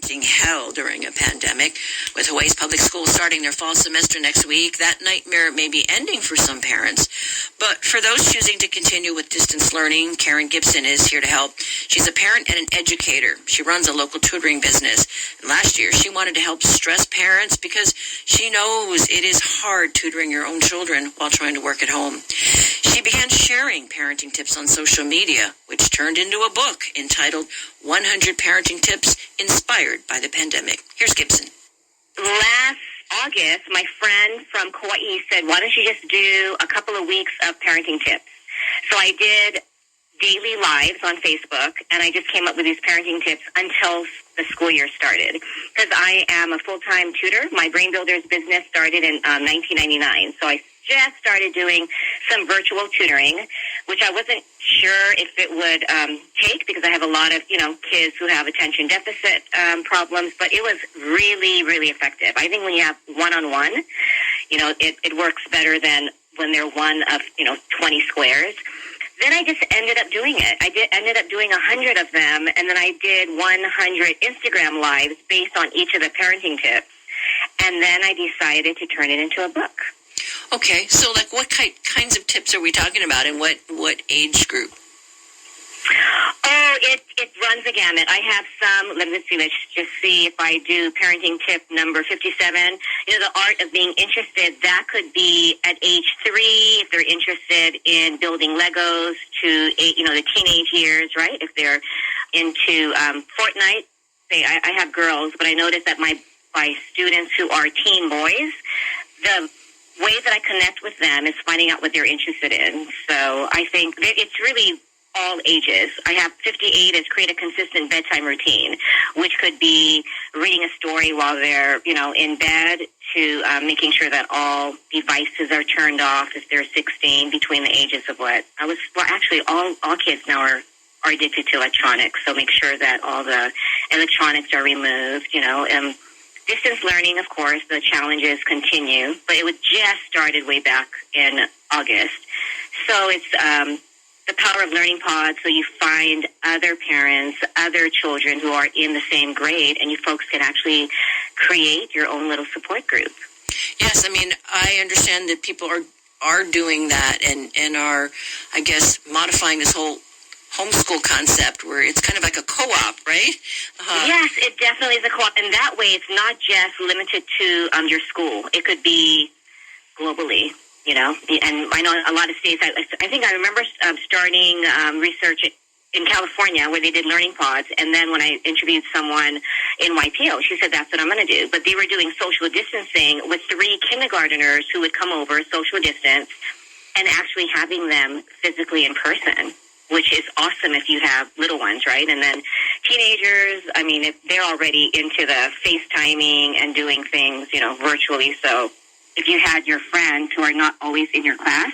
parenting hell during a pandemic. With Hawaii's public schools starting their fall semester next week, that nightmare may be ending for some parents. But for those choosing to continue with distance learning, Karen Gibson is here to help. She's a parent and an educator. She runs a local tutoring business. And last year, she wanted to help stress parents because she knows it is hard tutoring your own children while trying to work at home. She began sharing parenting tips on social media, which turned into a book entitled 100 Parenting Tips Inspired by the Pandemic. Here's Gibson. Last August, my friend from Kauai said, why don't you just do a couple of weeks of parenting tips? So I did daily lives on Facebook, and I just came up with these parenting tips until the school year started. Because I am a full-time tutor. My Brain Builders business started in 1999, so I just started doing some virtual tutoring, which I wasn't sure if it would take because I have a lot of, kids who have attention deficit problems, but it was really, really effective. I think when you have one-on-one, it works better than when they're one of, 20 squares. Then I just ended up doing it. Ended up doing 100 of them, and then I did 100 Instagram lives based on each of the parenting tips. And then I decided to turn it into a book. Okay, so like what kinds of tips are we talking about, and what age group? Oh, it runs a gamut. I have some, let's just see if I do parenting tip number 57. The art of being interested, that could be at age 3, if they're interested in building Legos, to, the teenage years, right? If they're into Fortnite. I have girls, but I noticed that my students who are teen boys, the way that I connect with them is finding out what they're interested in. So I think that it's really all ages. I have 58 is create a consistent bedtime routine, which could be reading a story while they're, in bed, to making sure that all devices are turned off if they're 16, between the ages of actually all kids now are addicted to electronics. So make sure that all the electronics are removed, Distance learning, of course, the challenges continue, but it was just started way back in August. So it's the power of learning pods, so you find other parents, other children who are in the same grade, and you folks can actually create your own little support group. Yes, I understand that people are doing that and are, I guess, modifying this whole homeschool concept where it's kind of like a co-op, right? Yes, it definitely is a co-op. And that way it's not just limited to your school. It could be globally, And I know a lot of states, I think I remember starting research in California where they did learning pods. And then when I interviewed someone in YPO, she said, that's what I'm going to do. But they were doing social distancing with 3 kindergarteners who would come over, social distance, and actually having them physically in person, which is awesome if you have little ones, right? And then teenagers, if they're already into the FaceTiming and doing things, virtually. So if you had your friends who are not always in your class,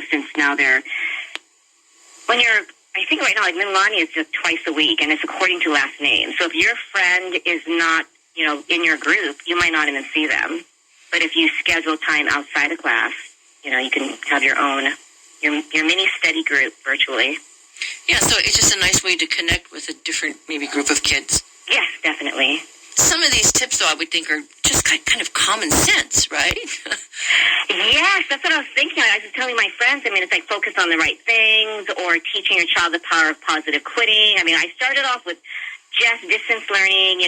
since now I think right now, like Milani is just twice a week, and it's according to last name. So if your friend is not, in your group, you might not even see them. But if you schedule time outside of class, you can have your own, your mini study group virtually. Yeah, so it's just a nice way to connect with a different, maybe, group of kids. Yes, definitely. Some of these tips, though, I would think are just kind of common sense, right? Yes, that's what I was thinking. I was telling my friends, it's like focus on the right things, or teaching your child the power of positive quitting. I started off with just distance learning,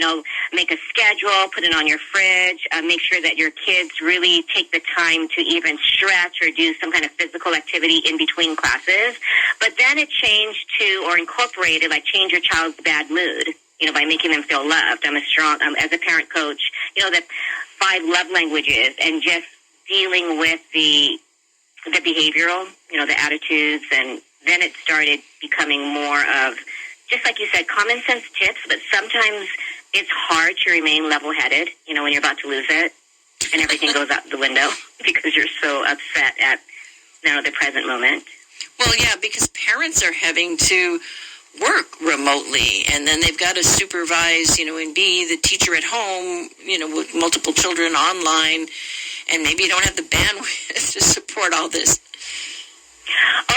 make a schedule, put it on your fridge, make sure that your kids really take the time to even stretch or do some kind of physical activity in between classes. But then it changed to, or incorporated, like change your child's bad mood, by making them feel loved. I'm as a parent coach, the 5 love languages, and just dealing with the behavioral, the attitudes, and then it started becoming more of, just like you said, common sense tips, but sometimes it's hard to remain level-headed, when you're about to lose it and everything goes out the window because you're so upset at, the present moment. Well, yeah, because parents are having to work remotely, and then they've got to supervise, and be the teacher at home, with multiple children online, and maybe you don't have the bandwidth to support all this.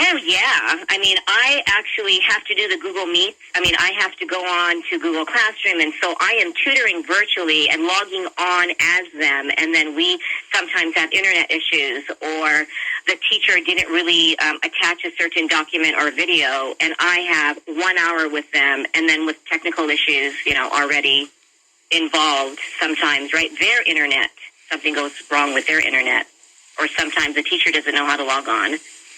Oh, yeah. I mean, I actually have to do the Google Meet. I mean, I have to go on to Google Classroom, and so I am tutoring virtually and logging on as them, and then we sometimes have internet issues, or the teacher didn't really attach a certain document or video, and I have 1 hour with them, and then with technical issues, already involved sometimes, right? Their internet, something goes wrong with their internet, or sometimes the teacher doesn't know how to log on.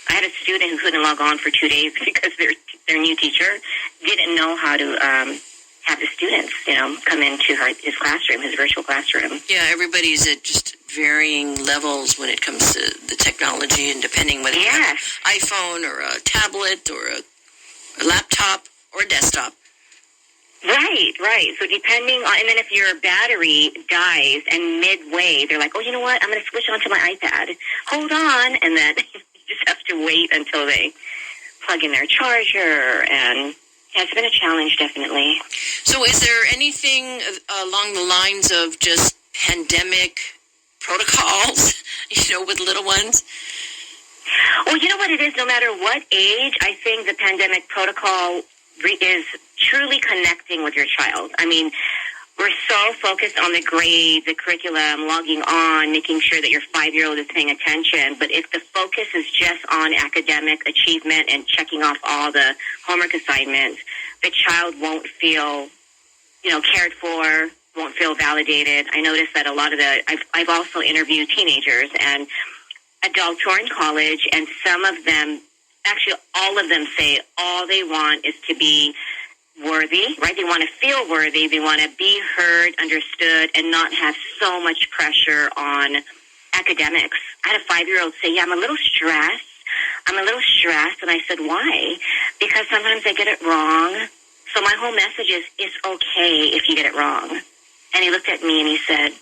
I had a student who couldn't log on for 2 days because their new teacher didn't know how to have the students, come into his classroom, his virtual classroom. Yeah, everybody's at just varying levels when it comes to the technology, and depending whether you have an iPhone or a tablet or a laptop or a desktop. Right. So depending on, and then if your battery dies and midway, they're like, oh, you know what? I'm going to switch onto my iPad. Hold on. And then just have to wait until they plug in their charger, and it's been a challenge, definitely. So is there anything along the lines of just pandemic protocols, with little ones? Well, you know what it is? No matter what age, I think the pandemic protocol is truly connecting with your child. I mean, we're so focused on the grades, the curriculum, logging on, making sure that your 5-year-old is paying attention. But if the focus is just on academic achievement and checking off all the homework assignments, the child won't feel, cared for, won't feel validated. I noticed that a lot of I've also interviewed teenagers and adults who are in college, and some of them, actually all of them, say all they want is to be worthy, right? They want to feel worthy. They want to be heard, understood, and not have so much pressure on academics. I had a 5-year-old say, yeah, I'm a little stressed. And I said, why? Because sometimes I get it wrong. So my whole message is, it's okay if you get it wrong. And he looked at me and he said,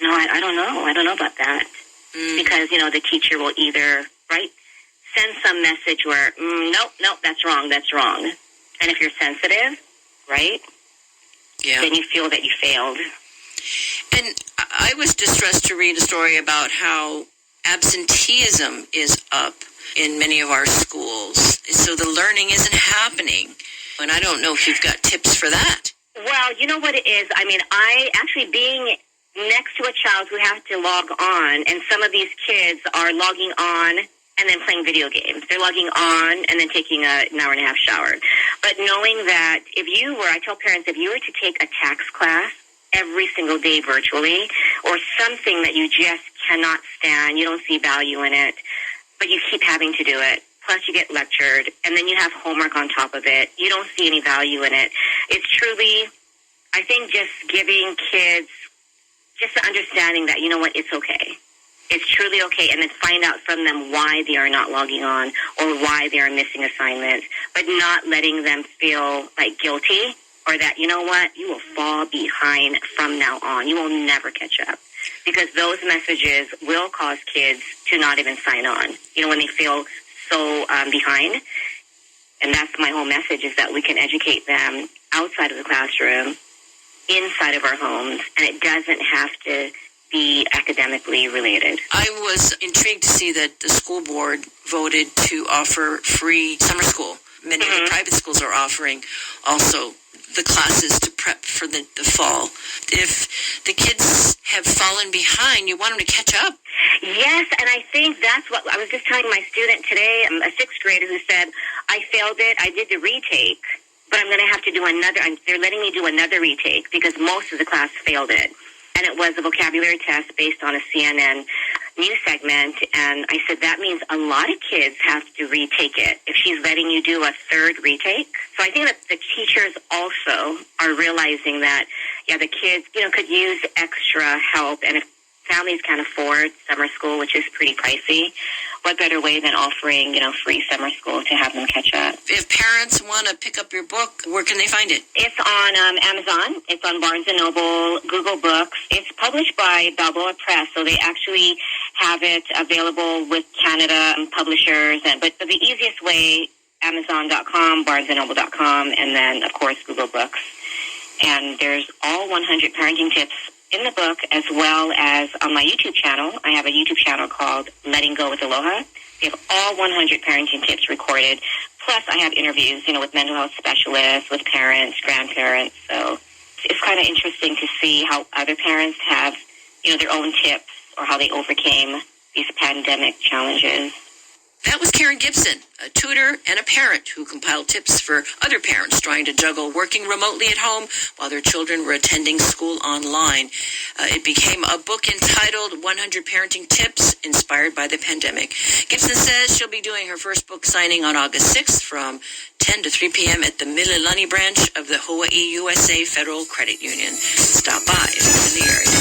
no, I don't know. I don't know about that. Because, the teacher will either, right, send some message where, nope, that's wrong. And if you're sensitive, right, then you feel that you failed. And I was distressed to read a story about how absenteeism is up in many of our schools. So the learning isn't happening. And I don't know if you've got tips for that. Well, you know what it is? I mean, I actually being next to a child who has to log on, and some of these kids are logging on and then playing video games. They're logging on and then taking an hour and a half shower. But knowing that I tell parents, if you were to take a tax class every single day virtually, or something that you just cannot stand, you don't see value in it, but you keep having to do it, plus you get lectured, and then you have homework on top of it, you don't see any value in it. It's truly, I think, just giving kids just the understanding that, it's okay. It's truly okay, and then find out from them why they are not logging on or why they are missing assignments, but not letting them feel like guilty or that, you will fall behind from now on. You will never catch up, because those messages will cause kids to not even sign on, when they feel so behind. And that's my whole message, is that we can educate them outside of the classroom, inside of our homes, and it doesn't have to be academically related. I was intrigued to see that the school board voted to offer free summer school. Many of the private schools are offering also the classes to prep for the fall. If the kids have fallen behind, you want them to catch up. Yes, and I think that's what I was just telling my student today, a 6th grader who said, I failed it, I did the retake, but I'm going to have to do another, they're letting me do another retake because most of the class failed it. And it was a vocabulary test based on a CNN news segment. And I said, that means a lot of kids have to retake it if she's letting you do a 3rd retake. So I think that the teachers also are realizing that, the kids, could use extra help. And if families can't afford summer school, which is pretty pricey, what better way than offering, free summer school to have them catch up? If parents want to pick up your book, where can they find it? It's on Amazon. It's on Barnes & Noble, Google Books. It's published by Balboa Press, so they actually have it available with Canada publishers. But the easiest way, Amazon.com, BarnesandNoble.com, and then, of course, Google Books. And there's all 100 parenting tips in the book, as well as on my YouTube channel. I have a YouTube channel called Letting Go with Aloha. We have all 100 parenting tips recorded. Plus, I have interviews, with mental health specialists, with parents, grandparents. So it's kind of interesting to see how other parents have, their own tips or how they overcame these pandemic challenges. That was Karen Gibson, a tutor and a parent who compiled tips for other parents trying to juggle working remotely at home while their children were attending school online. It became a book entitled 100 Parenting Tips Inspired by the Pandemic. Gibson says she'll be doing her first book signing on August 6th from 10 to 3 p.m. at the Mililani branch of the Hawaii USA Federal Credit Union. Stop by if you're in the area.